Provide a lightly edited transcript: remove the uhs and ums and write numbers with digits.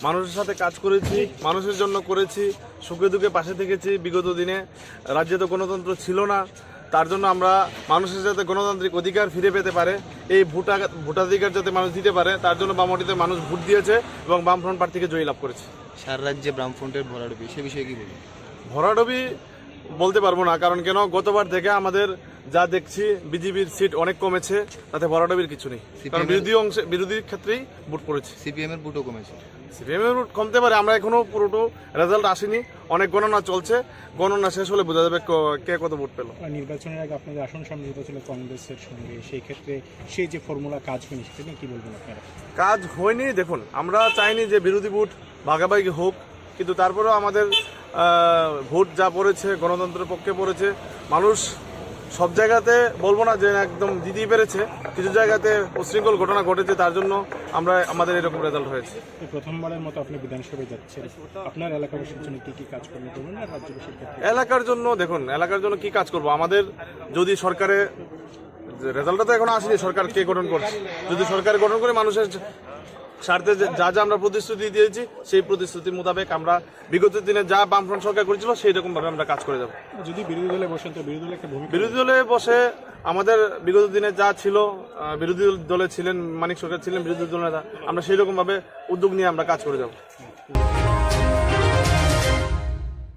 মানুষের সাথে কাজ করেছি, মানুষের জন্য করেছি, সুখে দুঃখে পাশে থেকেছি। বিগত দিনে রাজ্যে তো গণতন্ত্র ছিল না, তার জন্য আমরা মানুষের যাতে গণতান্ত্রিক অধিকার ফিরে পেতে পারে, এই ভোটাধিকার যাতে মানুষ দিতে পারে, তার জন্য বামমাটিতে মানুষ ভোট দিয়েছে এবং বামফ্রন্ট প্রার্থীকে জয়ী লাভ করেছে। সারা রাজ্যে বামফ্রন্টের ভরাডুবি, সে বিষয়ে কি বলবেন? ভরাডুবি বলতে পারবো না, কারণ কেন গতবার থেকে আমাদের যা দেখছি বিজেপির সিট অনেক কমেছে, তাতে ভরাডুবির কিছু নেই, কারণ বিরোধী ক্ষেত্রেই ভোট পড়েছে। সিপিএম এর ভোটও কমেছে। সিপিএম এর ভোট কমতে পারে, আমরা এখনো পুরোটো রেজাল্ট আসেনি, অনেক গণনা চলছে, গণনা শেষ হলে বোঝা যাবে কে কত ভোট পেল। নির্বাচনের আগে আপনাদের আসন সমঝোতা ছিল কংগ্রেসের সঙ্গে, সেই ক্ষেত্রে সেই যে ফর্মুলা কাজ হয়নি সেটা নিয়ে কি বলবেন আপনারা? কাজ হয়নি, দেখুন আমরা চাইনি যে বিরোধী ভোট ভাগাভাগি হোক, কিন্তু তারপরেও আমাদের ভোট যা পড়েছে গণতন্ত্রের পক্ষে পড়েছে। মানুষ সব জায়গাতে বলবো না যে একদম জিতেই পেরেছে, কিছু জায়গাতে উশৃঙ্খল ঘটনা ঘটেছে, তার জন্য আমাদের এরকম রেজাল্ট হয়েছে। প্রথমবারের মতো আপনি বিধানসভায় যাচ্ছেন, আপনার এলাকাবাসীর জন্য কি কি কাজ করবেন না রাজ্যবাসীর ক্ষেত্রে? এলাকার জন্য দেখুন, এলাকার জন্য কি কাজ করব, আমাদের যদি সরকারে রেজাল্টটা তো এখনো আসেনি, সরকার কে গঠন করছে, যদি সরকার গঠন করে মানুষের স্বার্থে যা যা আমরা প্রতিশ্রুতি দিয়েছি সেই প্রতিশ্রুতি মোতাবেক আমরা বিগত দিনে যা বামফ্রন্ট সরকার করেছিল সেই রকম ভাবে আমরা কাজ করে যাব। যদি বিরোধী দলে বসেন তো বিরোধী দলে একটা ভূমিকা, বিরোধী দলে বসে আমাদের বিগত দিনে যা ছিল, বিরোধী দলে ছিলেন মানিক সরকার ছিলেন বিরোধী দল নেতা, আমরা সেই রকম ভাবে উদ্যোগ নিয়ে আমরা কাজ করে যাব।